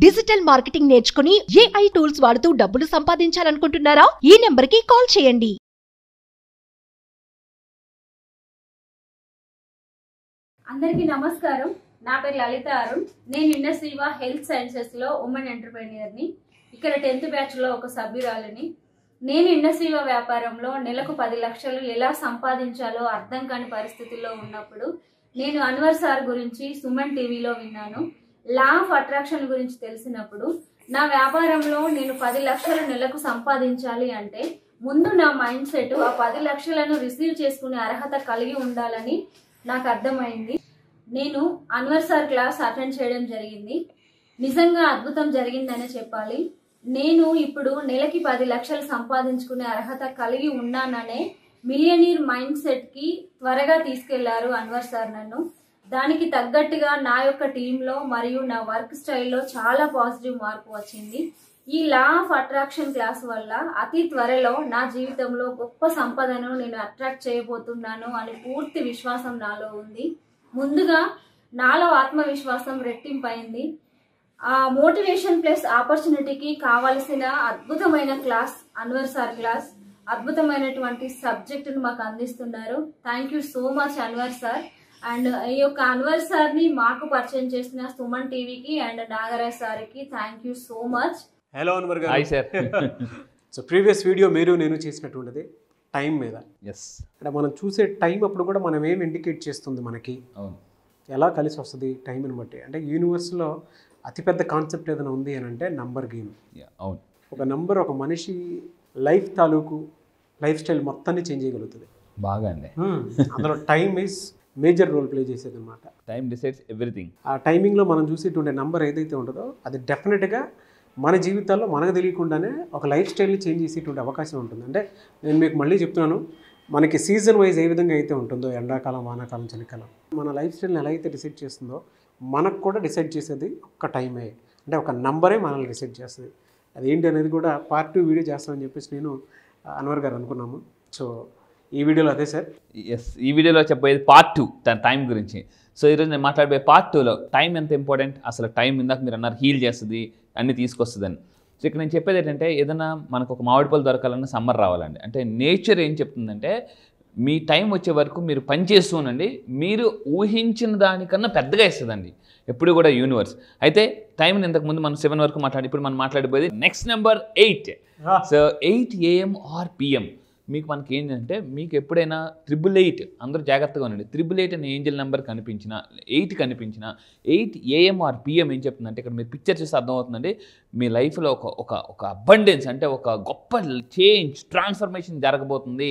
Digital marketing నేర్చుకుని AI tools వాడుతూ డబ్బులు సంపాదించాలనుకుంటున్నారా? ఈ నెంబర్కి కాల్ చేయండి. అందరికీ నమస్కారం. నా పేరు లలిత అరుణ్. నేను ఇండస్ట్రీవా హెల్త్ సైన్సెస్ లో ఉమెన్ ఎంటర్‌ప్రెన్యూర్ ని. ఇక్కడ 10th బ్యాచ్ లో ఒక సభ్యురాలిని. నేను ఇండస్ట్రీవా వ్యాపారంలో నెలకు 10 లక్షలు ఎలా సంపాదించాలో అర్థం కాని పరిస్థితుల్లో ఉన్నప్పుడు నేను అన్వర్ సార్ గురించి సుమన్ టీవీలో విన్నాను. లా ఆఫ్ అట్రాక్షన్ గురించి తెలిసినప్పుడు నా వ్యాపారంలో నేను 10 లక్షలు నెలకు సంపాదించాలి అంటే ముందు నా మైండ్ సెట్ ఆ 10 లక్షలను రిసీవ్ చేసుకునే అర్హత కలిగి ఉండాలని నాకు అర్థమైంది. నేను అన్వర్ సార్ క్లాస్ అటెండ్ చేయడం జరిగింది. నిజంగా అద్భుతం జరిగిందనే చెప్పాలి. నేను ఇప్పుడు నెలకి 10 లక్షలు సంపాదించుకునే అర్హత కలిగి ఉన్నాననే మిలియనీర్ మైండ్ సెట్ కి త్వరగా తీసుకెళ్లారు అన్వర్ సార్ నన్ను. దానికి తగ్గట్టుగా నా యొక్క టీంలో మరియు నా వర్క్ స్టైల్లో చాలా పాజిటివ్ మార్పు వచ్చింది. ఈ లా ఆఫ్ అట్రాక్షన్ క్లాస్ వల్ల అతి త్వరలో నా జీవితంలో గొప్ప సంపదను నేను అట్రాక్ట్ చేయబోతున్నాను అని పూర్తి విశ్వాసం నాలో ఉంది. ముందుగా నాలో ఆత్మవిశ్వాసం రెట్టింపైంది. ఆ మోటివేషన్ ప్లస్ ఆపర్చునిటీకి కావలసిన అద్భుతమైన క్లాస్ అన్వర్ సార్ క్లాస్. అద్భుతమైనటువంటి సబ్జెక్టును మాకు అందిస్తున్నారు. Thank you so much Anwar sir. And ఈ యొక్క అన్వర్ సార్ ని మాకు పరిచయం చేసిన సుమన్ టీవీకి అండ్ నాగరాజ్ సార్కి thank you so much. Hello Anwar గారు. Hi sir. So previous video నేను చేసినటువంటిది టైం మీద. ఎస్, అంటే మనం చూసే టైం అప్పుడు కూడా మనం ఏం ఇండికేట్ చేస్తుంది, మనకి అవును, ఎలా కలిసి వస్తుంది టైంని బట్టి. అంటే యూనివర్స్లో అతిపెద్ద కాన్సెప్ట్ ఏదైనా ఉంది అని అంటే నంబర్ గేమ్. అవును, ఒక నంబర్ ఒక మనిషి లైఫ్ తాలూకు లైఫ్ స్టైల్ మొత్తాన్ని చేంజ్ చేయగలుగుతుంది. బాగా అండి. అందులో time is major role play చేసేది అనమాట. Time decides everything. ఆ టైమింగ్లో మనం చూసేటువంటి నంబర్ ఏదైతే ఉంటుందో అది డెఫినెట్గా మన జీవితాల్లో మనకు తెలియకుండానే ఒక లైఫ్ స్టైల్ని చేంజ్ చేసేటువంటి అవకాశం ఉంటుంది. అంటే నేను మీకు మళ్ళీ చెప్తున్నాను, మనకి సీజన్ వైజ్ ఏ విధంగా అయితే ఉంటుందో ఎండాకాలం, వానాకాలం, చలికాలం, మన లైఫ్ స్టైల్ని ఎలా అయితే డిసైడ్ చేస్తుందో మనకు కూడా డిసైడ్ చేసేది ఒక టైమే. అంటే ఒక నంబరే మనల్ని డిసైడ్ చేస్తుంది. అదేంటి అనేది కూడా పార్ట్ 2 వీడియో చేస్తామని చెప్పేసి నేను అన్వర్ గారు అనుకున్నాము. సో ఈ వీడియోలో అదే సార్. ఎస్, ఈ వీడియోలో చెప్పేది పార్ట్ 2 తన టైం గురించి. సో ఈరోజు నేను మాట్లాడే పార్ట్ 2లో టైం ఎంత ఇంపార్టెంట్, అసలు టైం ఇందాక మీరు అన్నారు హీల్ చేస్తుంది, అన్నీ తీసుకొస్తుందని. సో ఇక్కడ నేను చెప్పేది ఏంటంటే, ఏదైనా మనకు ఒక మామిడి పళ్ళు దొరకాలన్నా సమ్మర్ రావాలండి. అంటే నేచర్ ఏం చెప్తుందంటే, మీ టైం వచ్చే వరకు మీరు పని చేస్తూ ఉండండి, మీరు ఊహించిన దానికన్నా పెద్దగా ఇస్తుందండి ఎప్పుడు కూడా యూనివర్స్. అయితే టైంని ఇంతకుముందు మనం 7 వరకు మాట్లాడి, ఇప్పుడు మనం మాట్లాడిపోయేది next number 8. So 8 AM or PM. మనకి ఏంటంటే, మీకు ఎప్పుడైనా 888, అందరూ జాగ్రత్తగా ఉండండి, 888 అనే ఏంజల్ నెంబర్ కనిపించినా, 8 కనిపించినా, 8 AM or PM ఏం చెప్తుందంటే, ఇక్కడ మీరు పిక్చర్ చూస్తే అర్థమవుతుందండి, మీ లైఫ్లో ఒక అబండెన్స్, అంటే ఒక గొప్ప చేంజ్, ట్రాన్స్ఫర్మేషన్ జరగబోతుంది.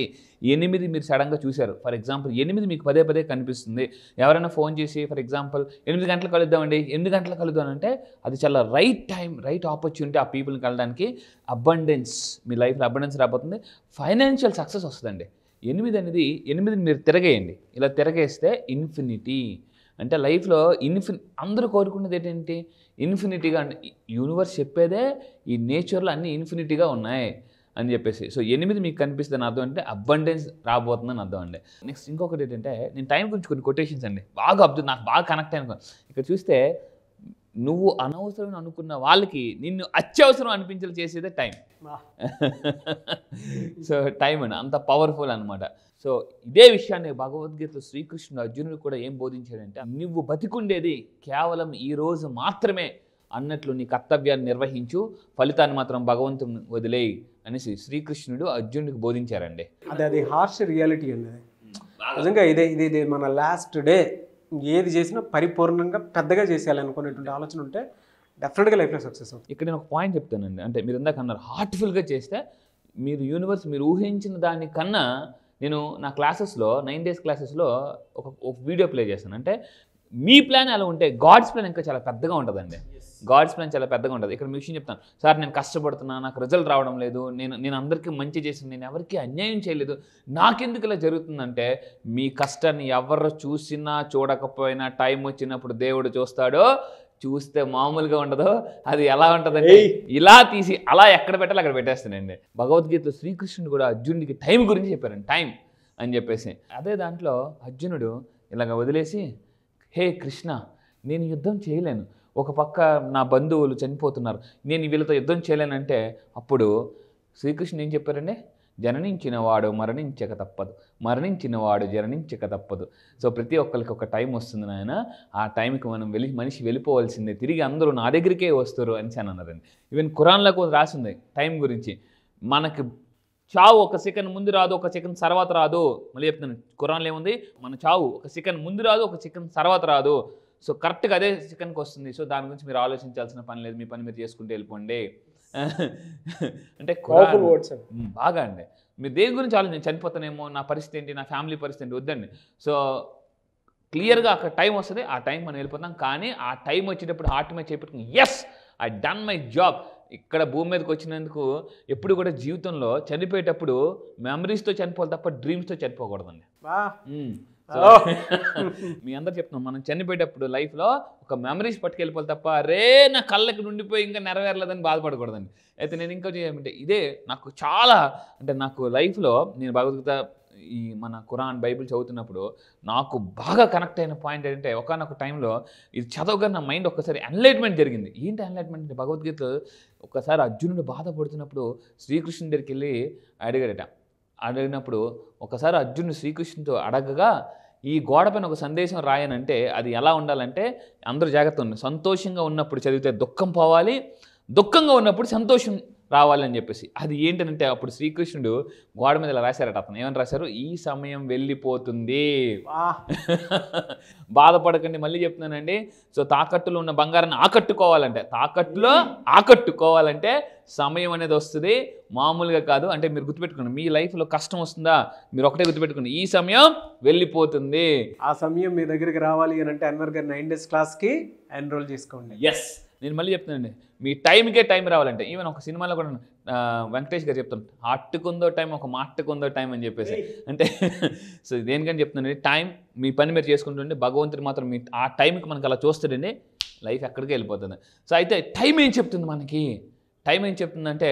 8 మీరు సడన్గా చూశారు, ఫర్ ఎగ్జాంపుల్ 8 మీకు పదే పదే కనిపిస్తుంది. ఎవరైనా ఫోన్ చేసి ఫర్ ఎగ్జాంపుల్ 8 గంటలకు కలుద్దామండి, 8 గంటలకు కలుద్దాం అంటే అది చాలా రైట్ టైం, రైట్ ఆపర్చునిటీ ఆ పీపుల్ని కలడానికి. అబండెన్స్, మీ లైఫ్లో అబండెన్స్ రాబోతుంది. ఫైనాన్షియల్ సక్సెస్ వస్తుందండి. 8 అనేది 8 మీరు తిరగేయండి, ఇలా తిరగేస్తే ఇన్ఫినిటీ. అంటే లైఫ్లో అందరూ కోరుకునేది ఏంటంటే ఇన్ఫినిటీగా. అంటే యూనివర్స్ చెప్పేదే ఈ నేచర్లో అన్నీ ఇన్ఫినిటీగా ఉన్నాయి అని చెప్పేసి. సో 8 మీకు కనిపిస్తుందని అర్థం అంటే అబండెన్స్ రాబోతుందని అర్థం అండి. నెక్స్ట్ ఇంకొకటి ఏంటంటే, నేను టైం గురించి కొన్ని కొటేషన్స్ అండి బాగా నాకు బాగా కనెక్ట్ అయిన. ఇక్కడ చూస్తే, నువ్వు అనవసరం అనుకున్న వాళ్ళకి నిన్ను అత్యవసరం అనిపించేలా చేసేదే టైం. సో టైం అండి అంత పవర్ఫుల్ అనమాట. సో ఇదే విషయాన్ని భగవద్గీతలో శ్రీకృష్ణుడు అర్జునుడు కూడా ఏం బోధించాడంటే, నువ్వు బతికుండేది కేవలం ఈ రోజు మాత్రమే అన్నట్లు నీ కర్తవ్యాన్ని నిర్వహించు, ఫలితాన్ని మాత్రం భగవంతుని వదిలేయి అనేసి శ్రీకృష్ణుడు అర్జునుడికి బోధించారండి. అది హార్ష్ రియాలిటీ అండి. నిజంగా ఇదే మన లాస్ట్ డే ఏది చేసినా పరిపూర్ణంగా పెద్దగా చేసేయాలి అనుకునేటువంటి ఆలోచన ఉంటే డెఫినెట్గా లైఫ్లో సక్సెస్ అవుతుంది. ఇక్కడ నేను ఒక పాయింట్ చెప్తానండి. అంటే మీరు ఇందాక అన్నారు హార్ట్ఫుల్గా చేస్తే మీరు యూనివర్స్ మీరు ఊహించిన దానికన్నా, నేను నా క్లాసెస్లో 9 days క్లాసెస్లో ఒక వీడియో ప్లే చేస్తాను. అంటే మీ ప్లాన్ అలా ఉంటే గాడ్స్ ప్లాన్ ఇంకా చాలా పెద్దగా ఉంటుందండి. గాడ్స్ ప్లాన్ చాలా పెద్దగా ఉంటుంది. ఇక్కడ మీ విషయం చెప్తాను, సార్ నేను కష్టపడుతున్నా, నాకు రిజల్ట్ రావడం లేదు, నేను అందరికీ మంచి చేసిన, నేను ఎవరికి అన్యాయం చేయలేదు, నాకెందుకు ఇలా జరుగుతుందంటే, మీ కష్టాన్ని ఎవరు చూసినా చూడకపోయినా టైం వచ్చినప్పుడు దేవుడు చూస్తాడో, చూస్తే మామూలుగా ఉండదు. అది ఎలా ఉంటుందంటే, ఇలా తీసి అలా ఎక్కడ పెట్టాలి అక్కడ పెట్టేస్తానండి. భగవద్గీతలో శ్రీకృష్ణుడు కూడా అర్జునుడికి టైం గురించి చెప్పారండి, టైం అని చెప్పేసి. అదే దాంట్లో అర్జునుడు ఇలాగ వదిలేసి, హే కృష్ణ, నేను యుద్ధం చేయలేను, ఒక పక్క నా బంధువులు చనిపోతున్నారు, నేను వీళ్ళతో యుద్ధం చేయలేనంటే అప్పుడు శ్రీకృష్ణుడు ఏం చెప్పారండి? జననించినవాడు మరణించక తప్పదు, మరణించినవాడు జననించక తప్పదు. సో ప్రతి ఒక్కరికి ఒక టైం వస్తుంది నాయన, ఆ టైంకి మనం మనిషి వెళ్ళిపోవాల్సిందే, తిరిగి అందరూ నా దగ్గరికే వస్తారు అని అన్నారండి. ఈవెన్ ఖురాన్లో కూడా రాసింది టైం గురించి. మనకి చావు ఒక సెకండ్ ముందు రాదు, ఒక సెకండ్ తర్వాత రాదు. మళ్ళీ చెప్తున్నాను, ఖురాన్లో ఏముంది? మన చావు ఒక సెకండ్ ముందు రాదు, ఒక సెకండ్ తర్వాత రాదు. సో కరెక్ట్గా అదే సెకండ్కి వస్తుంది. సో దాని గురించి మీరు ఆలోచించాల్సిన పని లేదు, మీ పని మీరు చేసుకుంటూ వెళ్ళిపోండి. అంటే బాగా అండి, మీరు దేని గురించి ఆలోచించి చనిపోతానేమో, నా పరిస్థితి ఏంటి, నా ఫ్యామిలీ పరిస్థితి ఏంటి, వద్దండి. సో క్లియర్గా అక్కడ టైం వస్తుంది, ఆ టైం మనం వెళ్ళిపోతాం. కానీ ఆ టైం వచ్చేటప్పుడు హార్ట్ మీద చేపెట్టుకుని yes I done my job. ఇక్కడ భూమి మీదకి వచ్చినందుకు ఎప్పుడు కూడా జీవితంలో చనిపోయేటప్పుడు మెమరీస్తో చనిపోవాలి తప్ప డ్రీమ్స్తో చనిపోకూడదండి. మీ అందరు చెప్తున్నాం, మనం చనిపోయేటప్పుడు లైఫ్లో ఒక మెమరీస్ పట్టుకెళ్ళిపోవాలి తప్ప రే నా కళ్ళకి నుండిపోయి ఇంకా నెరవేరలేదని బాధపడకూడదండి. అయితే నేను ఇంకా చేయమంటే ఇదే నాకు చాలా, అంటే నాకు లైఫ్లో నేను భగవద్గీత ఈ మన ఖురాన్ బైబిల్ చదువుతున్నప్పుడు నాకు బాగా కనెక్ట్ అయిన పాయింట్ ఏంటంటే, ఒకనొక టైంలో ఇది చదవగా నా మైండ్ ఒక్కసారి ఎన్లైట్మెంట్ జరిగింది. ఏంటి ఎన్లైట్మెంట్ అంటే, భగవద్గీత ఒకసారి అర్జునుడు బాధపడుతున్నప్పుడు శ్రీకృష్ణుడి దగ్గరికి వెళ్ళి అడిగినప్పుడు ఒకసారి అర్జునుడు శ్రీకృష్ణుడితో అడగగా, ఈ గోడపైన ఒక సందేశం రాయనంటే అది ఎలా ఉండాలంటే, అందరూ జాగ్రత్త ఉండండి, సంతోషంగా ఉన్నప్పుడు చదివితే దుఃఖం పోవాలి, దుఃఖంగా ఉన్నప్పుడు సంతోషం రావాలని చెప్పేసి. అది ఏంటంటే అప్పుడు శ్రీకృష్ణుడు గోడ మీద ఇలా రాశారట. అతను ఏమని రాశారు? ఈ సమయం వెళ్ళిపోతుంది, బాధపడకండి. మళ్ళీ చెప్తున్నానండి, సో తాకట్టులో ఉన్న బంగారాన్ని ఆకట్టుకోవాలంటే సమయం అనేది వస్తుంది, మామూలుగా కాదు. అంటే మీరు గుర్తుపెట్టుకోండి, మీ లైఫ్లో కష్టం వస్తుందా, మీరు ఒకటే గుర్తుపెట్టుకోండి, ఈ సమయం వెళ్ళిపోతుంది. ఆ సమయం మీ దగ్గరికి రావాలి అని అంటే అన్వర్ గారి 9 days క్లాస్కి ఎన్రోల్ చేసుకోండి. ఎస్, నేను మళ్ళీ చెప్తానండి, మీ టైంకే టైం రావాలంటే. ఈవెన్ ఒక సినిమాలో కూడా వెంకటేష్ గారు చెప్తాను, హార్ట్కుందో టైం, ఒక మాటకుందో టైం అని చెప్పేసి. అంటే సో దేనికని చెప్తున్నానండి, టైం మీ పని మీరు చేసుకుంటుండే, భగవంతుడు మాత్రం మీ ఆ టైంకి మనకు అలా చూస్తాడండి, లైఫ్ ఎక్కడికి వెళ్ళిపోతుంది. సో అయితే టైం ఏం చెప్తుంది మనకి? టైం ఏం చెప్తుందంటే,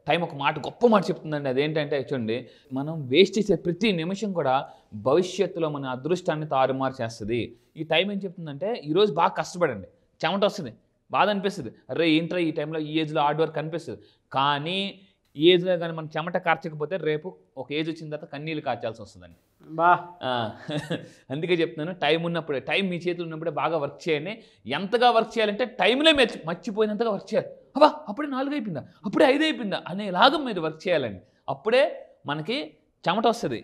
టైం ఒక మాట, గొప్ప మాట చెప్తుందండి. అదేంటంటే చూడండి, మనం వేస్ట్ చేసే ప్రతి నిమిషం కూడా భవిష్యత్తులో మన అదృష్టాన్ని తారుమారు చేస్తుంది. ఈ టైం ఏం చెప్తుందంటే, ఈరోజు బాగా కష్టపడండి, చెమట వస్తుంది, బాధ అనిపిస్తుంది, అరే ఏంట్రా ఈ టైంలో ఈ ఏజ్లో హార్డ్ వర్క్ అనిపిస్తుంది. కానీ ఈ ఏజ్లో కానీ మనం చెమట కార్చకపోతే రేపు ఒక ఏజ్ వచ్చిన తర్వాత కన్నీళ్ళు కార్చాల్సి వస్తుందండి. అందుకే చెప్తున్నాను, టైం ఉన్నప్పుడే, టైం మీ చేతులు ఉన్నప్పుడే బాగా వర్క్ చేయండి. ఎంతగా వర్క్ చేయాలంటే టైంలో మర్చిపోయినంతగా వర్క్ చేయాలి. అప్పుడే 4 అయిపోయిందా, అప్పుడే 5 అయిపోయిందా అనేలాగా మీరు వర్క్ చేయాలండి. అప్పుడే మనకి చెమట వస్తుంది.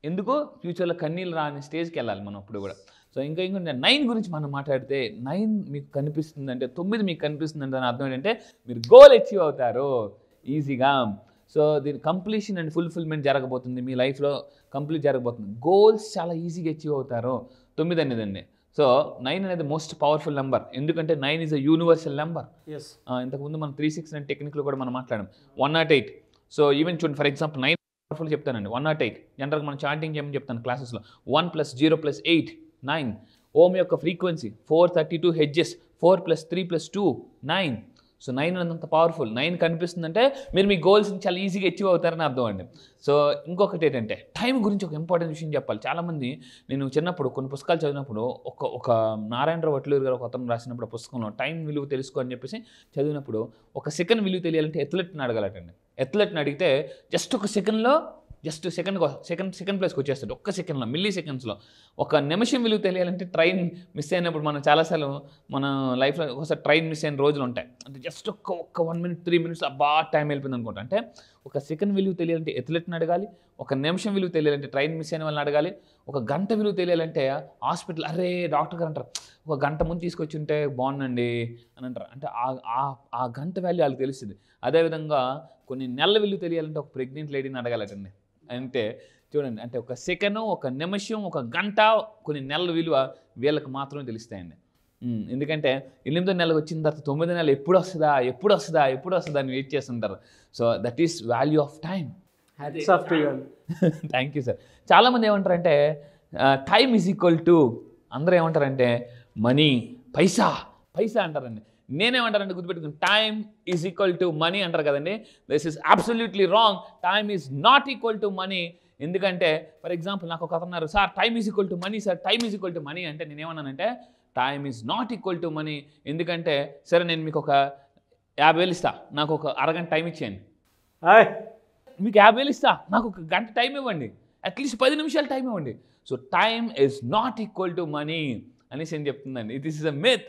ఎందుకు? ఫ్యూచర్లో కన్నీళ్ళు రాని స్టేజ్కి వెళ్ళాలి మనం అప్పుడు కూడా. సో ఇంకా 9 గురించి మనం మాట్లాడితే, 9 మీకు కనిపిస్తుందంటే, 9 మీకు కనిపిస్తుందంటే దాని అర్థం ఏంటంటే మీరు గోల్ అచీవ్ అవుతారు ఈజీగా. సో దీని కంప్లీషన్ అండ్ ఫుల్ఫిల్మెంట్ జరగబోతుంది, మీ లైఫ్లో కంప్లీట్ జరగబోతుంది. గోల్స్ చాలా ఈజీగా అచీవ్ అవుతారు. 9 అనేదండి. సో 9 అనేది మోస్ట్ పవర్ఫుల్ నెంబర్, ఎందుకంటే 9 ఈజ్ అ యూనివర్సల్ నెంబర్. ఇంతకుముందు మనం 369 టెక్నిక్లో కూడా మనం మాట్లాడాం. 108. సో ఈవెన్ చూడండి, ఫర్ ఎగ్జాంపుల్ 9 పవర్ఫుల్ చెప్తానండి. 108 జనరల్గా మనం చాంటింగ్ చేయమని చెప్తాను క్లాసెస్లో. 1 + 0 + 8 9. ఓమ్ యొక్క ఫ్రీక్వెన్సీ 432 హెడ్జెస్, 4 + 3 + 2 9. సో 9 అంత పవర్ఫుల్. 9 కనిపిస్తుందంటే మీరు మీ గోల్స్ని చాలా ఈజీగా అచీవ్ అవుతారని అర్థం అండి. సో ఇంకొకటి ఏంటంటే, టైం గురించి ఒక ఇంపార్టెంట్ విషయం చెప్పాలి. చాలామంది, నేను చిన్నప్పుడు కొన్ని పుస్తకాలు చదివినప్పుడు, ఒక నారాయణరావు వట్లూరు గారు ఒక అతను రాసినప్పుడు పుస్తకంలో టైం విలువ తెలుసుకో అని చెప్పేసి చదివినప్పుడు, ఒక సెకండ్ విలువ తెలియాలంటే ఎథ్లెట్ని అడగాలటండి. ఎథ్లెట్ని అడిగితే జస్ట్ ఒక సెకండ్లో సెకండ్ ప్లేస్కి వచ్చేస్తాడు, ఒక్క సెకండ్లో, మిల్లీ సెకండ్స్లో. ఒక నిమిషం విలువ తెలియాలంటే ట్రైన్ మిస్ అయినప్పుడు మనం చాలాసార్లు మన లైఫ్లో ఒకసారి ట్రైన్ మిస్ అయిన రోజులు ఉంటాయి. అంటే జస్ట్ ఒక్క 1 minute 3 minutes బాగా టైం వెళ్ళిపోయింది అనుకుంటా. అంటే ఒక సెకండ్ విలువ తెలియాలంటే ఎథ్లెట్ని అడగాలి, ఒక నిమిషం విలువ తెలియాలంటే ట్రైన్ మిస్ అయిన వాళ్ళని అడగాలి, ఒక గంట విలువ తెలియాలంటే హాస్పిటల్, అరే డాక్టర్ గారు అంటారు, ఒక గంట ముందు తీసుకొచ్చి ఉంటే బాగుందండి అని అంటారు. అంటే ఆ గంట వాల్యూ వాళ్ళకి తెలుస్తుంది. అదేవిధంగా కొన్ని నెలల విలువ తెలియాలంటే ఒక ప్రెగ్నెంట్ లేడీని అడగాలటండి. అంటే చూడండి, అంటే ఒక సెకండ్, ఒక నిమిషం, ఒక గంట, కొన్ని నెలల విలువ వీళ్ళకి మాత్రమే తెలుస్తాయండి. ఎందుకంటే 8వ నెలకు వచ్చిన తర్వాత 9వ నెల ఎప్పుడు వస్తుందా అని వెయిట్ చేస్తుంటారు. So that is value of time. Thank you sir. చాలామంది ఏమంటారంటే టైమ్ ఈజ్ ఈక్వల్ టు, అందరూ ఏమంటారంటే మనీ, పైసా అంటారండి. నేనేమంటారంటే గుర్తుపెట్టుకుని, time is equal to money అంటారు కదండి. This is absolutely wrong. Time is not equal to money. ఎందుకంటే ఫర్ ఎగ్జాంపుల్ నాకు ఒక అన్నారు, sir time is equal to money, sir time is equal to money అంటే నేనేమన్నానంటే, time is not equal to money. ఎందుకంటే సరే నేను మీకు ఒక 50,000 ఇస్తా, నాకు ఒక అరగంట టైం ఇచ్చేయండి. మీకు 50,000 ఇస్తా, నాకు ఒక గంట టైం ఇవ్వండి, అట్లీస్ట్ 10 నిమిషాలు టైం ఇవ్వండి. So time is not equal to money అనేసి ఏం చెప్తుందండి. This is a myth.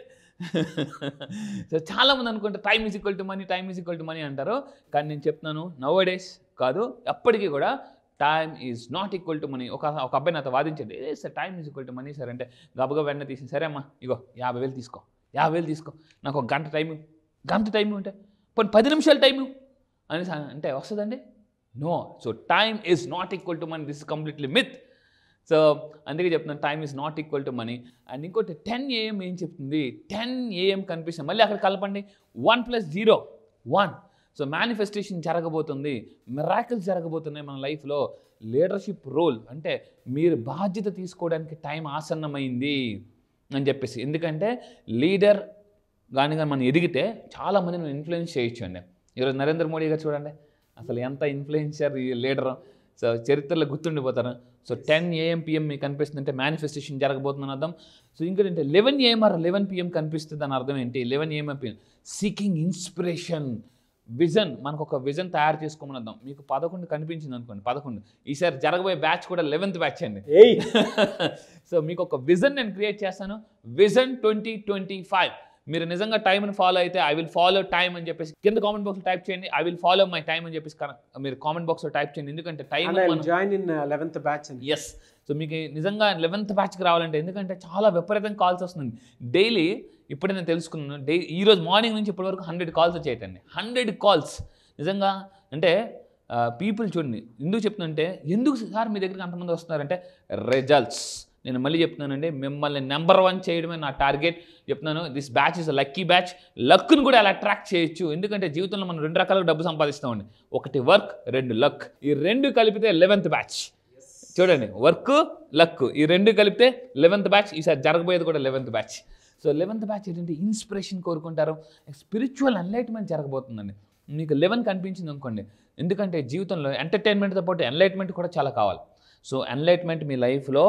So చాలామంది అనుకుంటే time is equal to money, time is equal to money అంటారు. కానీ నేను చెప్తున్నాను నౌ-ఏ-డేస్ కాదు, ఎప్పటికీ కూడా time is not equal to money. ఒక అబ్బాయి నాతో వాదించండి, ఏ sir time is equal to money sir అంటే గబగబా వెంటనే తీసి, సరే అమ్మా ఇగో 50,000 తీసుకో, 50,000 తీసుకో, నాకు ఒక గంట టైం ఉంటే పోనీ 10 నిమిషాలు టైం అని అంటే వస్తుందండి? No. So time is not equal to money. This is completely myth. So అందుకే చెప్తున్నాను time is not equal to money. And ఇంకోటి 10 AM ఏం చెప్తుంది? 10 AM కనిపిస్తుంది, మళ్ళీ అక్కడ కలపండి, 1 + 0 1. సో మేనిఫెస్టేషన్ జరగబోతుంది, మిరాకిల్స్ జరగబోతున్నాయి మన లైఫ్లో. లీడర్షిప్ రోల్ అంటే మీరు బాధ్యత తీసుకోవడానికి టైం ఆసన్నమైంది అని చెప్పేసి. ఎందుకంటే లీడర్ కానీ మనం ఎదిగితే చాలామంది మనం ఇన్ఫ్లుయెన్స్ చేయొచ్చు అండి. ఈరోజు నరేంద్ర మోడీ గారు చూడండి, అసలు ఎంత ఇన్ఫ్లుయెన్సర్ ఈ లీడర్. సో చరిత్రలో గుర్తుండిపోతారు. సో 10 AM PM మీకు కనిపిస్తుందంటే మేనిఫెస్టేషన్ జరగబోతుందని అర్థం. సో ఇంకేంటంటే 11 AM or 11 PM కనిపిస్తుంది అని అర్థం ఏంటి? 11 AM PM seeking inspiration, vision. మనకు ఒక విజన్ తయారు చేసుకోమని అర్థం. మీకు 11 కనిపించింది అనుకోండి, 11 ఈసారి జరగబోయే బ్యాచ్ కూడా 11th బ్యాచ్ అండి. సో మీకు ఒక విజన్ నేను క్రియేట్ చేస్తాను, విజన్ 2025. మీరు నిజంగా టైంని ఫాలో అయితే ఐ విల్ ఫాలో టైం అని చెప్పేసి కింద కామెంట్ బాక్స్లో టైప్ చేయండి, I will follow my time అని చెప్పేసి మీరు కామెంట్ బాక్స్లో టైప్ చేయండి. ఎందుకంటే time join in 11th batch. Yes. So మీకు నిజంగా 11th బ్యాచ్కి రావాలంటే, ఎందుకంటే చాలా విపరీతంగా కాల్స్ వస్తుంది డైలీ. ఇప్పుడే నేను తెలుసుకున్నాను, ఈరోజు మార్నింగ్ నుంచి ఇప్పటి వరకు 100 కాల్స్ వచ్చేయండి. 100 కాల్స్ నిజంగా. అంటే పీపుల్ చూడండి, ఎందుకు చెప్తున్నానంటే, ఎందుకు సార్ మీ దగ్గరికి అంతమంది వస్తున్నారంటే రిజల్ట్స్. నేను మళ్ళీ చెప్తున్నానండి, మిమ్మల్ని నెంబర్ 1 చేయడమే నా టార్గెట్. చెప్తున్నాను this batch is a lucky batch. లక్ను కూడా అలా అట్రాక్ట్ చేయొచ్చు. ఎందుకంటే జీవితంలో మనం 2 రకాలుగా డబ్బు సంపాదిస్తామండి. ఒకటి వర్క్, 2 లక్. ఈ 2 కలిపితే 11th బ్యాచ్. చూడండి, వర్క్, లక్, ఈ 2 కలిపితే 11th బ్యాచ్. ఈసారి జరగబోయేది కూడా 11th batch. So 11th batch ఏంటంటే ఇన్స్పిరేషన్ కోరుకుంటారు, స్పిరిచువల్ ఎన్లైట్మెంట్ జరగబోతుందండి. మీకు 11 కనిపించింది అనుకోండి, ఎందుకంటే జీవితంలో ఎంటర్టైన్మెంట్తో పాటు ఎన్లైట్మెంట్ కూడా చాలా కావాలి. సో ఎన్లైట్మెంట్ మీ లైఫ్లో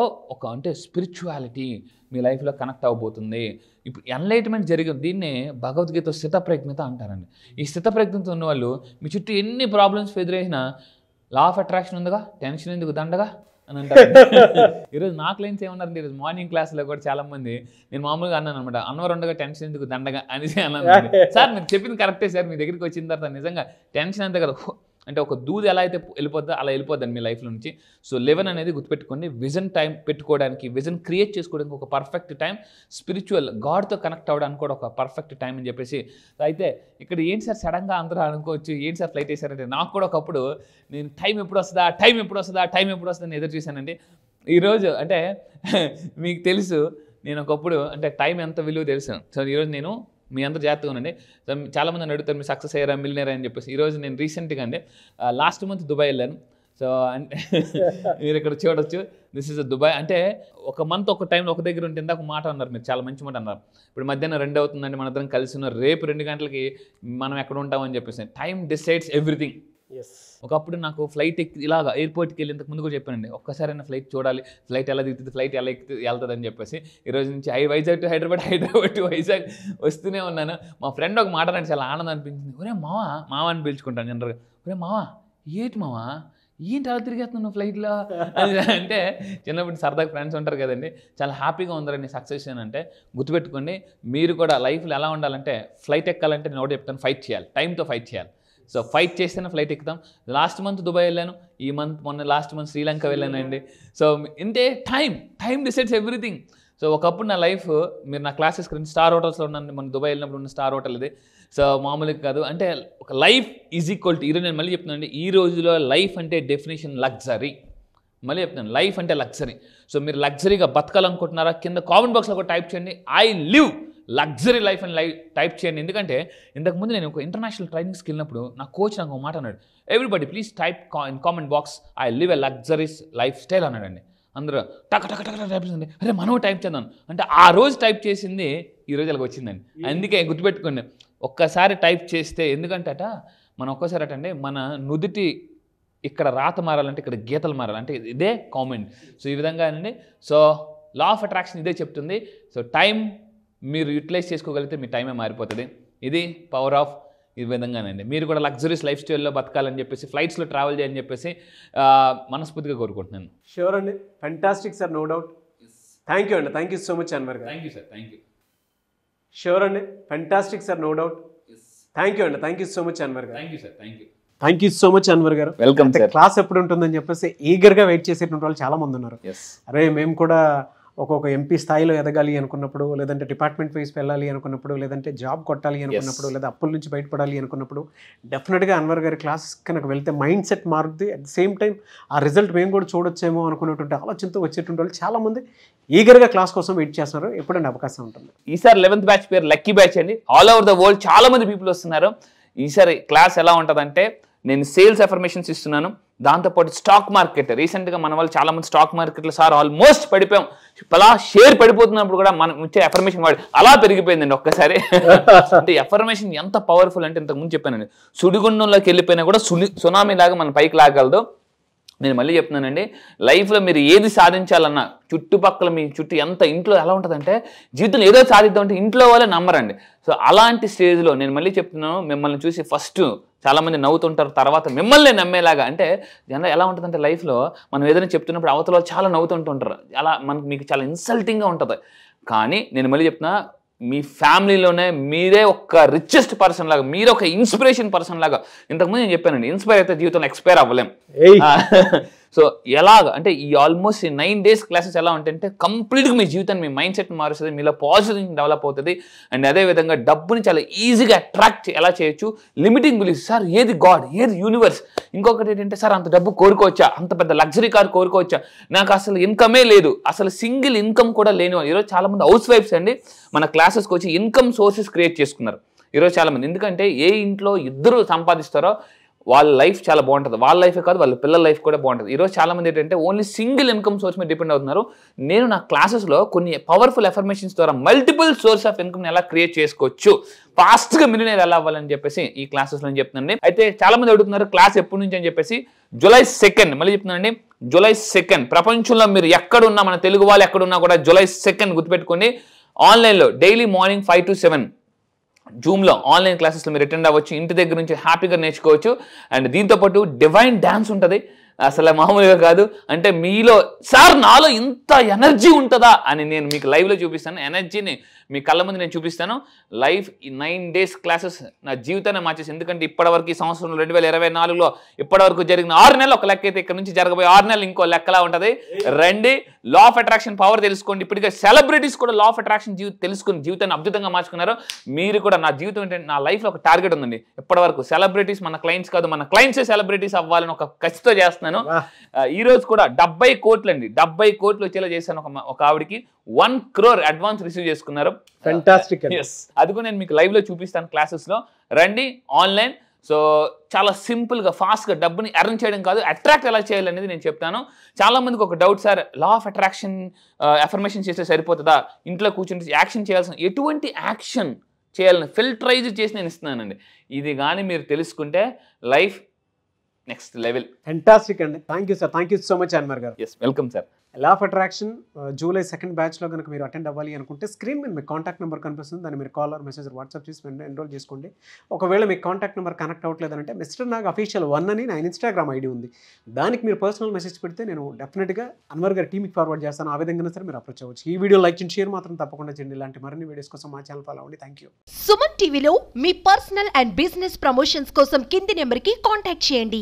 అంటే స్పిరిచువాలిటీ మీ లైఫ్లో కనెక్ట్ అవ్వబోతుంది. ఇప్పుడు ఎన్లైట్మెంట్ జరిగింది, దీన్నే భగవద్గీత స్థితప్రజ్ఞత అంటారండి. ఈ స్థితప్రజ్ఞత ఉన్న వాళ్ళు మీ చుట్టూ ఎన్ని ప్రాబ్లమ్స్ ఎదురైనా లా ఆఫ్ అట్రాక్షన్ ఉందిగా, టెన్షన్ ఎందుకు దండగా అని అంటారు. ఈరోజు నా క్లయింట్స్ ఏమన్నారంటే, ఈరోజు మార్నింగ్ క్లాస్లో కూడా చాలామంది, నేను మామూలుగా అన్నాను అనమాట, అన్నవరండగా టెన్షన్ ఎందుకు దండగా అనేసి అన్నాను. సార్ మీరు చెప్పింది కరెక్టే సార్, మీ దగ్గరికి వచ్చిన తర్వాత నిజంగా టెన్షన్ అంతే కదా, అంటే ఒక దూది ఎలా అయితే వెళ్ళిపోద్దో అలా వెళ్ళిపోద్దండి మీ లైఫ్లో నుంచి. సో 11 అనేది గుర్తుపెట్టుకోండి, విజన్ టైం పెట్టుకోవడానికి, విజన్ క్రియేట్ చేసుకోవడానికి ఒక పర్ఫెక్ట్ టైం, స్పిరిచువల్ గాడ్తో కనెక్ట్ అవ్వడానికి కూడా ఒక పర్ఫెక్ట్ టైం అని చెప్పేసి. అయితే ఇక్కడ ఏంటి సార్ సడన్గా అందరూ అనుకోవచ్చు, ఏంటి సార్ ఫ్లైట్ వేసారంటే, నాకు కూడా ఒకప్పుడు నేను టైం ఎప్పుడు వస్తుందా అని ఎదురు చూశానండి. ఈరోజు అంటే మీకు తెలుసు, నేను ఒకప్పుడు అంటే టైం ఎంత విలువ తెలుసు. సో ఈరోజు నేను మీ అందరూ జాగ్రత్తగా ఉండండి. చాలామంది నన్ను అడుగుతారు మీరు సక్సెస్ అయ్యారా, మిలియనర్ అని చెప్పేసి. ఈరోజు నేను రీసెంట్గా అండి లాస్ట్ మంత్ దుబాయ్ వెళ్ళాను. సో అంటే మీరు ఇక్కడ చూడొచ్చు, దిస్ ఇస్ దుబాయ్. అంటే ఒక మంత్ ఒక టైంలో ఒక దగ్గర ఉంటే, ఇందాక మాట అన్నారు మీరు, చాలా మంచి మాట అన్నారు. ఇప్పుడు మధ్యాహ్నం 2 అవుతుందండి, మన ఇద్దరం కలిసి ఉన్నారు, రేపు 2 గంటలకి మనం ఎక్కడ ఉంటామని చెప్పేసి. Time decides everything. ఒకప్పుడు నాకు ఫ్లైట్ ఎక్కి ఇలాగ ఎయిర్పోర్ట్కి వెళ్ళి ఇంతకు ముందు కూడా చెప్పానండి, ఒక్కసారైనా ఫ్లైట్ చూడాలి, ఫ్లైట్ ఎలా దిగుతుంది, ఫ్లైట్ ఎలా వెళ్తుంది అని చెప్పేసి. ఈరోజు నుంచి వైజాగ్ టు హైదరాబాద్, హైదరాబాద్ టు వైజాగ్ వస్తూనే ఉన్నాను. మా ఫ్రెండ్ ఒక మాట అంటే చాలా ఆనందం అనిపించింది. ఒరే మావా అని పిలుచుకుంటాను జనరల్గా. ఒరే మావా ఏంటి మావా ఏంటి అలా తిరిగేస్తున్నావు ఫ్లైట్లో అంటే, చిన్నప్పుడు సరదాగా ఫ్రెండ్స్ ఉంటారు కదండి, చాలా హ్యాపీగా ఉందరండి సక్సెస్ అంటే. గుర్తుపెట్టుకోండి, మీరు కూడా లైఫ్లో ఎలా ఉండాలంటే, ఫ్లైట్ ఎక్కాలంటే నేను ఒకటి చెప్తాను, ఫైట్ చేయాలి, టైంతో ఫైట్ చేయాలి. సో ఫైట్ చేస్తేనే ఫ్లైట్ ఎక్కుతాం. లాస్ట్ మంత్ దుబాయ్ వెళ్ళాను, ఈ మంత్ లాస్ట్ మంత్ శ్రీలంక వెళ్ళానండి. సో ఇంతే, టైం డిసైడ్స్ ఎవ్రీథింగ్. సో ఒకప్పుడు నా లైఫ్, మీరు నా క్లాసెస్ రండి, స్టార్ హోటల్స్లో ఉన్నాను, మన దుబాయ్ వెళ్ళినప్పుడు ఉన్న స్టార్ హోటల్ ఇది. సో మామూలుగా కాదు, అంటే ఒక లైఫ్ ఈజ్ ఈక్వల్ టు, ఈరోజు నేను మళ్ళీ చెప్తున్నానండి, ఈ రోజులో లైఫ్ అంటే డెఫినేషన్ లగ్జరీ. మళ్ళీ చెప్తున్నాను, లైఫ్ అంటే లగ్జరీ. సో మీరు లగ్జరీగా బతకాలనుకుంటున్నారా, కింద కామెంట్ బాక్స్లో కూడా టైప్ చేయండి, ఐ లివ్ లగ్జరీ లైఫ్ అని టైప్ చేయండి. ఎందుకంటే ఇంతకుముందు నేను ఒక ఇంటర్నేషనల్ ట్రైనింగ్స్కి వెళ్ళినప్పుడు నా కోచ్ నాకు ఒక మాట అన్నాడు, everybody please type in comment box I live a luxuries life style అన్నాడండి. అందరూ టక్ టైప్ చేసింది, అరే మనం టైప్ చేద్దాం అంటే, ఆ రోజు టైప్ చేసింది ఈ రోజు అలాగ వచ్చిందండి. అందుకే గుర్తుపెట్టుకోండి, ఒక్కసారి టైప్ చేస్తే, ఎందుకంటే మనం ఒక్కసారి అంటే మన నుదుటి ఇక్కడ రాత మారాలంటే ఇక్కడ గీతలు మారాలంటే ఇదే కామెంట్. సో ఈ విధంగా అండి. సో లా ఆఫ్ అట్రాక్షన్ ఇదే చెప్తుంది. సో టైం మీరు యూటిలైజ్ చేసుకోగలిగితే మీ టైమే మారిపోతుంది. ఇది పవర్ ఆఫ్ ఈ విధంగానండి. మీరు కూడా లగ్జరీస్ లైఫ్ స్టైల్లో బతకాలని చెప్పేసి, ఫ్లైట్స్లో ట్రావెల్ చేయాలని చెప్పేసి మనస్ఫూర్తిగా కోరుకుంటున్నాను. షూర్ అండి, fantastic sir, no doubt. Thank you అండి, thank you so much Anwar గారు. Thank you sir, thank you. Sure అండి, fantastic sir, no doubt. Thank you అండి, thank you so much Anwar గారు. Thank you sir, thank you. Thank you so much Anwar గారు. Welcome sir. Class ఎప్పుడు ఉంటుందని చెప్పేసి ఈగర్గా wait చేసేటువంటి వాళ్ళు చాలా మంది ఉన్నారు. అరే మేము కూడా ఒక్కొక్క ఎంపీ స్థాయిలో ఎదగాలి అనుకున్నప్పుడు, లేదంటే డిపార్ట్మెంట్ వైజ్ వెళ్ళాలి అనుకున్నప్పుడు, లేదంటే జాబ్ కొట్టాలి అనుకున్నప్పుడు, లేదా అప్పుల నుంచి బయటపడాలి అనుకున్నప్పుడు డెఫినెట్గా అన్వర్ గారి క్లాస్ కనుక వెళ్తే మైండ్ సెట్ మారుద్ది. అట్ ద సేమ్ టైం ఆ రిజల్ట్ మేము కూడా చూడొచ్చేమో అనుకున్నటువంటి ఆలోచనతో వచ్చేటువంటి వాళ్ళు చాలామంది ఈగర్గా క్లాస్ కోసం వెయిట్ చేస్తున్నారు. ఎప్పుడైనా అవకాశం ఉంటుంది. ఈసారి 11th బ్యాచ్ పేరు లక్కీ బ్యాచ్ అండి. ఆల్ ఓవర్ ద వరల్డ్ చాలా మంది పీపుల్ వస్తున్నారు. ఈసారి క్లాస్ ఎలా ఉంటుందంటే, నేను సేల్స్ అఫర్మేషన్స్ ఇస్తున్నాను, దాంతోపాటు స్టాక్ మార్కెట్. రీసెంట్గా మన వాళ్ళు చాలా మంది స్టాక్ మార్కెట్లో సార్ ఆల్మోస్ట్ పడిపోయాం, అలా షేర్ పడిపోతున్నప్పుడు కూడా మనం ఇచ్చే అఫర్మేషన్ వాడి అలా పెరిగిపోయిందండి ఒక్కసారి. అంటే అఫర్మేషన్ ఎంత పవర్ఫుల్ అంటే, ఇంతకుముందు చెప్పానండి, సుడిగుండంలోకి వెళ్ళిపోయినా కూడా సునామీ లాగా మన పైకి లాగలదు. నేను మళ్ళీ చెప్తున్నానండి, లైఫ్లో మీరు ఏది సాధించాలన్నా చుట్టుపక్కల మీ చుట్టూ ఎంత ఇంట్లో ఎలా ఉంటుందంటే, జీవితంలో ఏదో సాధిద్దామంటే ఇంట్లో వాళ్ళే నమ్మరండి. సో అలాంటి స్టేజ్లో నేను మళ్ళీ చెప్తున్నాను, మిమ్మల్ని చూసి ఫస్ట్ చాలామంది నవ్వుతుంటారు, తర్వాత మిమ్మల్ని నమ్మేలాగా. అంటే జనరల్ ఎలా ఉంటుందంటే, లైఫ్లో మనం ఏదైనా చెప్తున్నప్పుడు అవతల చాలా నవ్వుతుంటుంటారు, అలా మీకు చాలా ఇన్సల్టింగ్గా ఉంటుంది. కానీ నేను మళ్ళీ చెప్తున్నా, మీ ఫ్యామిలీలోనే మీరే ఒక రిచెస్ట్ పర్సన్ లాగా, మీరే ఒక ఇన్స్పిరేషన్ పర్సన్ లాగా. ఇంతకుముందు నేను చెప్పానండి, ఇన్స్పైర్ అయితే జీవితంలో ఎక్స్పైర్ అవ్వలేం. సో ఎలాగ అంటే ఈ ఆల్మోస్ట్ 9 days క్లాసెస్ ఎలా ఉంటాయంటే, కంప్లీట్గా మీ జీవితాన్ని, మీ మైండ్ సెట్ మారుస్తుంది, మీలో పాజిటివ్ డెవలప్ అవుతుంది. అండ్ అదేవిధంగా డబ్బుని చాలా ఈజీగా అట్రాక్ట్ ఎలా చేయొచ్చు. లిమిటింగ్ బిలీఫ్, సార్ ఏది గాడ్, ఏది యూనివర్స్. ఇంకొకటి ఏంటంటే, సార్ అంత డబ్బు కోరుకోవచ్చా, అంత పెద్ద లగ్జరీ కార్ కోరుకోవచ్చా, నాకు అసలు ఇన్కమే లేదు, అసలు సింగిల్ ఇన్కమ్ కూడా లేని. ఈరోజు చాలా మంది హౌస్ వైఫ్స్ అండి మన క్లాసెస్కి వచ్చి ఇన్కమ్ సోర్సెస్ క్రియేట్ చేసుకున్నారు ఈరోజు చాలా మంది. ఎందుకంటే ఏ ఇంట్లో ఇద్దరు సంపాదిస్తారో వాళ్ళ లైఫ్ చాలా బాగుంటుంది, వాళ్ళ లైఫే కాదు వాళ్ళ పిల్లల లైఫ్ కూడా బాగుంటుంది. ఈరోజు చాలా మంది ఏంటంటే ఓన్లీ సింగిల్ ఇన్కమ్ సోర్స్ మీద డిపెండ్ అవుతున్నారు. నేను నా క్లాసెస్లో కొన్ని పవర్ఫుల్ అఫర్మేషన్స్ ద్వారా మల్టిపుల్ సోర్స్ ఆఫ్ ఇన్కమ్ని ఎలా క్రియేట్ చేసుకోవచ్చు, ఫాస్ట్గా మిలియనీర్ ఎలా అవ్వాలని చెప్పేసి ఈ క్లాసెస్లో చెప్తున్నానండి. అయితే చాలా మంది అడుగుతున్నారు క్లాస్ ఎప్పటి నుంచి అని చెప్పేసి. July 2nd, మళ్ళీ చెప్తున్నానండి, July 2nd. ప్రపంచంలో మీరు ఎక్కడున్నా, మన తెలుగు వాళ్ళు ఎక్కడున్నా కూడా July 2nd గుర్తుపెట్టుకోండి. ఆన్లైన్లో డైలీ మార్నింగ్ 5 to 7 జూమ్లో ఆన్లైన్ క్లాసెస్లో మీరు అటెండ్ అవ్వచ్చు, ఇంటి దగ్గర నుంచి హ్యాపీగా నేర్చుకోవచ్చు. అండ్ దీంతోపాటు డివైన్ డ్యాన్స్ ఉంటుంది, అసలు మామూలుగా కాదు. అంటే మీలో సార్ నాలో ఇంత ఎనర్జీ ఉంటుందా అని నేను మీకు లైవ్లో చూపిస్తాను. ఎనర్జీని మీ కళ్ళ ముందు నేను చూపిస్తాను. లైవ్ ఈ 9 days క్లాసెస్ నా జీవితాన్ని మార్చేసి. ఎందుకంటే ఇప్పటివరకు ఈ సంవత్సరంలో 2024లో ఇప్పటివరకు జరిగిన 6 నెలలు ఒక లెక్క అయితే, ఇక్కడ నుంచి జరగబోయే 6 నెలలు ఇంకో లెక్కలా ఉంటుంది. రండి, లా ఆఫ్ అట్రాక్షన్ పవర్ తెలుసుకోండి. ఇప్పటికే సెలబ్రిటీస్ కూడా లా ఆఫ్ అట్రాక్షన్ తెలుసుకుని జీవితాన్ని అద్భుతంగా మార్చుకున్నారు. మీరు కూడా, నా జీవితం ఏంటంటే, నా లైఫ్లో ఒక టార్గెట్ ఉందండి. ఇప్పటివరకు సెలబ్రిటీస్ మన క్లయింట్స్ కాదు, మన క్లయింట్సే సెలబ్రిటీస్ అవ్వాలని ఒక కసితో చేస్తున్నాను. ఈ రోజు కూడా 70 కోట్లు అండి, 70 కోట్లు వచ్చేలా చేశాను. ఒక ఆవిడికి 1 crore అడ్వాన్స్ రిసీవ్ చేసుకున్నారు. ఫెంటాస్టిక్. అది కూడా నేను మీకు లైవ్ లో చూపిస్తాను క్లాసెస్లో. రండి ఆన్లైన్. సో చాలా సింపుల్గా ఫాస్ట్గా డబ్బుని ఎర్న్ చేయడం కాదు, అట్రాక్ట్ ఎలా చేయాలనేది నేను చెప్తాను. చాలా మందికి ఒక doubt, sir law of attraction affirmation చేస్తే సరిపోతుందా, ఇంట్లో కూర్చుంటే యాక్షన్ చేయాల్సిన, ఎటువంటి యాక్షన్ చేయాలని ఫిల్టరైజ్ చేసి నేను ఇస్తున్నానండి. ఇది కానీ మీరు తెలుసుకుంటే లైఫ్ నెక్స్ట్ లెవెల్. ఫెంటాస్టిక్ అండి, thank you sir, thank you so much Anwar గారు. Yes, welcome sir. Law of attraction July 2nd బ్యాచ్లో కనుక మీరు అటెండ్ అవ్వాలి అనుకుంటే స్క్రీన్ మీద మీకు కాంటాక్ట్ నెంబర్ కనిపిస్తుంది, దాన్ని మీరు కాల్ ఆర్ మెసేజ్ వాట్సాప్ చేసి ఎన్రోల్ చేసుకోండి. ఒకవేళ మీకు కాంటాక్ట్ నెంబర్ కనెక్ట్ అవ్వట్లేదంటే మిస్టర్ నాగ్ అఫీషియల్ 1 అని నా ఇన్స్టాగ్రామ్ ఐడి ఉంది, దానికి మీరు పర్సనల్ మెసేజ్ పెడితే నేను డెఫినెట్గా అన్వర్ గారి టీమ్కి ఫార్వర్డ్ చేస్తాను. ఆ విధంగా సరే మీరు అప్రోచ్ అవ్వచ్చు. ఈ వీడియో లైక్ చేయండి, షేర్ మాత్రం తప్పకుండా చేయండి. ఇలాంటి మరిన్ని వీడియోస్ కోసం మా ఛానల్ ఫాలో అవ్వండి. Thank you. సుమన్ టీవీలో మీ పర్సనల్ అండ్ బిజినెస్ ప్రమోషన్స్ కోసం కింది నెంబర్కి కాంటాక్ట్ చేయండి.